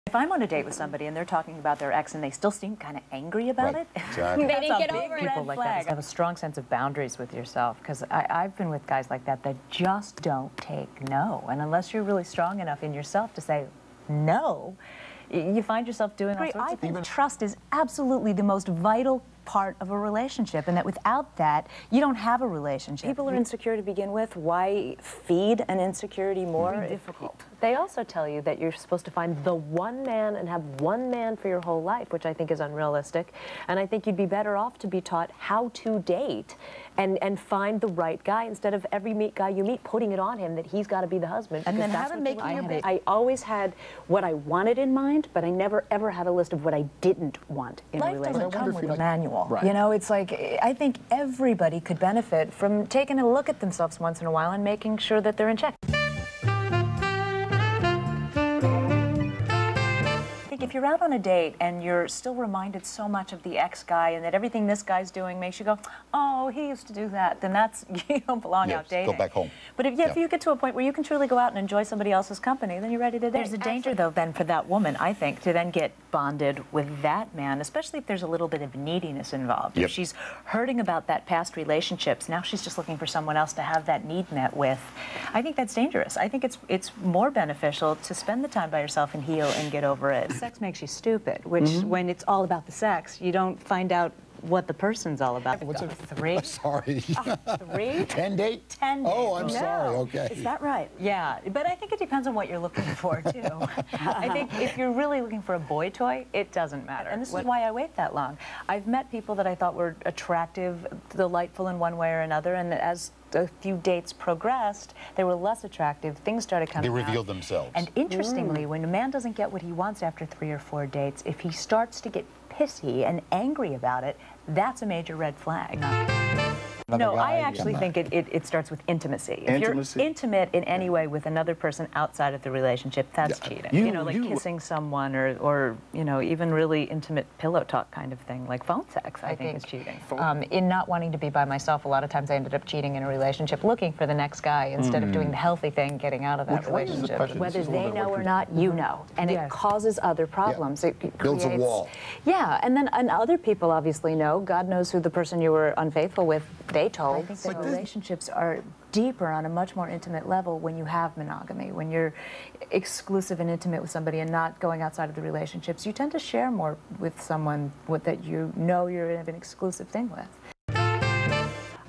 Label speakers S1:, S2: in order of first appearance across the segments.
S1: If I'm on a date with somebody and they're talking about their ex and they still seem kind of angry about it,
S2: Exactly.
S3: They didn't get over it.
S1: people like that have a strong sense of boundaries with yourself, because I've been with guys like that that just don't take no. And unless you're really strong enough in yourself to say no, you find yourself doing all sorts of things. Trust is absolutely the most vital part of a relationship, and that without that, you don't have a relationship. People are insecure to begin with. Why feed an insecurity more? Very difficult.
S3: They also tell you that you're supposed to find the one man and have one man for your whole life, which I think is unrealistic. And I think you'd be better off to be taught how to date and find the right guy, instead of every guy you meet putting it on him that he's got to be the husband.
S1: And then how to make
S4: I always had what I wanted in mind, but I never ever had a list of what I didn't want in a relationship.
S1: Life doesn't come with a manual. Right. You know, it's like, I think everybody could benefit from taking a look at themselves once in a while and making sure that they're in check. If you're out on a date and you're still reminded so much of the ex-guy and that everything this guy's doing makes you go, oh, he used to do that, then that's, you don't belong out dating.
S2: Go back home.
S1: But if you get to a point where you can truly go out and enjoy somebody else's company, then you're ready to date. There's a danger, though, then for that woman, I think, to then get bonded with that man, especially if there's a little bit of neediness involved. If she's hurting about that past relationships, now she's just looking for someone else to have that need met with. I think that's dangerous. I think it's more beneficial to spend the time by yourself and heal and get over it. Sex makes you stupid, which when it's all about the sex, you don't find out what the person's all about.
S2: What's it?
S1: 3?
S2: Sorry.
S1: 3?
S2: 10 date?
S1: 10 dates.
S2: Oh, I'm sorry. Okay.
S1: Is that right? Yeah, but I think it depends on what you're looking for, too. I think if you're really looking for a boy toy, it doesn't matter. And this is why I wait that long. I've met people that I thought were attractive, delightful in one way or another, and as a few dates progressed, they were less attractive. Things started coming out.
S2: They revealed themselves.
S1: And interestingly, when a man doesn't get what he wants after 3 or 4 dates, if he starts to get pissy and angry about it, that's a major red flag. No, I actually think it starts with intimacy. If you're intimate in any way with another person outside of the relationship, that's cheating. You know, like kissing someone or you know, even really intimate pillow talk kind of thing, like phone sex, I think is cheating. In not wanting to be by myself, a lot of times I ended up cheating in a relationship, looking for the next guy instead of doing the healthy thing, getting out of that relationship.
S4: Whether they know or not, you know. And it causes other problems. It
S2: builds a wall.
S4: Yeah, and then other people obviously know. God knows who the person you were unfaithful with, they told.
S1: I think that relationships are deeper on a much more intimate level when you have monogamy. When you're exclusive and intimate with somebody and not going outside of the relationships, you tend to share more with someone that you know you're in an exclusive thing with.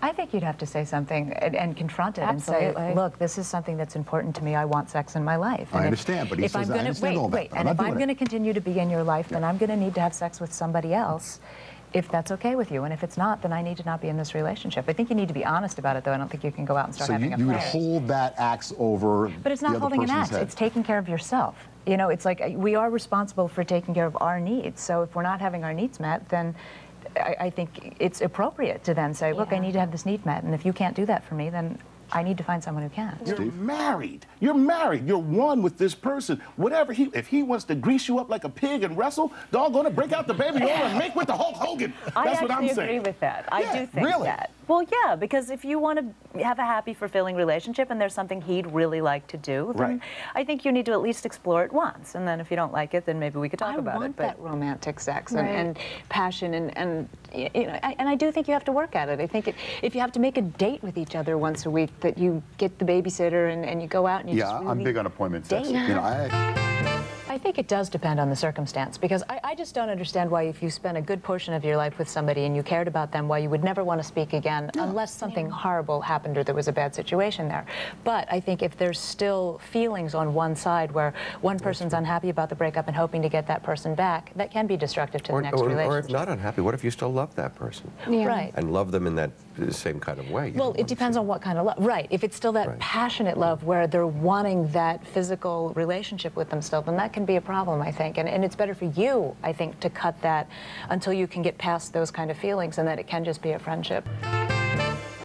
S1: I think you'd have to say something and confront it and say, look, this is something that's important to me. I want sex in my life. And
S2: I understand, but he says, I understand all that.
S1: And if I'm going to continue to be in your life, then I'm going to need to have sex with somebody else, if that's okay with you. And if it's not, then I need to not be in this relationship. I think you need to be honest about it, though. I don't think you can go out and start having affairs.
S2: So you would hold that axe over
S1: But it's not holding an axe. It's taking care of yourself. You know, it's like we are responsible for taking care of our needs. So if we're not having our needs met, then I think it's appropriate to then say, look, I need to have this need met. And if you can't do that for me, then I need to find someone who can.
S5: You're married. You're married. You're one with this person. Whatever if he wants to grease you up like a pig and wrestle, doggone break out the baby oil and make with the Hulk Hogan. That's what I'm saying.
S1: I agree with that. I do think that. Well, yeah, because if you want to have a happy, fulfilling relationship and there's something he'd really like to do, then I think you need to at least explore it once. And then if you don't like it, then maybe we could talk about it.
S4: I want that romantic sex and passion and you know, and I do think you have to work at it. I think if you have to make a date with each other once a week, that you get the babysitter and you go out and you just really
S2: I'm big on appointment sex. You know,
S1: I think it does depend on the circumstance, because I just don't understand why, if you spent a good portion of your life with somebody and you cared about them, why you would never want to speak again unless something horrible happened or there was a bad situation there. But I think if there's still feelings on one side where one person's unhappy about the breakup and hoping to get that person back, that can be destructive to the next relationship.
S6: Or if not unhappy, what if you still love that person?
S1: Right.
S6: And love them in that same kind of way?
S1: Well, it depends on what kind of love. Right. If it's still that passionate love where they're wanting that physical relationship with themselves, then that can be a problem, I think. And it's better for you, I think, to cut that until you can get past those kind of feelings and that it can just be a friendship.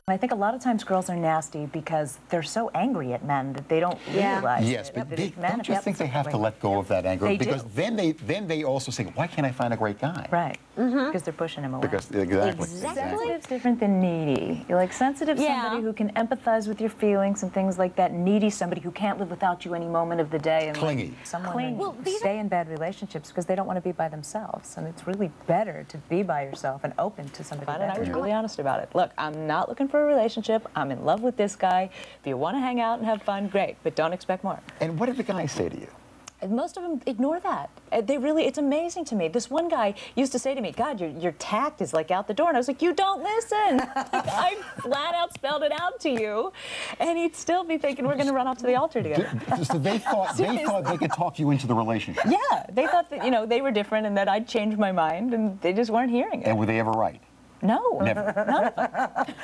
S1: I think a lot of times girls are nasty because they're so angry at men that they don't realize
S2: Yes, but don't you think they have to let go of that anger? Because then they also say, why can't I find a great guy?
S1: Right. because they're pushing him away.
S2: Because, exactly.
S1: Sensitive's different than needy. You're like sensitive, somebody who can empathize with your feelings and things like that. Needy, somebody who can't live without you any moment of the day. And
S2: Clingy.
S1: Like, someone who stay in bad relationships because they don't want to be by themselves. And it's really better to be by yourself and open to somebody better.
S7: And I was really honest about it. Look, I'm not looking for a relationship. I'm in love with this guy. If you want to hang out and have fun, great, but don't expect more.
S8: And what did the guy say to you?
S7: Most of them ignore that. They really, it's amazing to me. This one guy used to say to me, God, your tact is like out the door. And I was like, you don't listen. I flat out spelled it out to you. And he'd still be thinking we're going to run off to the altar together.
S8: So they thought they could talk you into the relationship.
S7: Yeah, they thought that, you know, they were different and that I'd changed my mind, and they just weren't hearing it.
S8: And were they ever right?
S7: No.
S8: Never.
S7: None of them.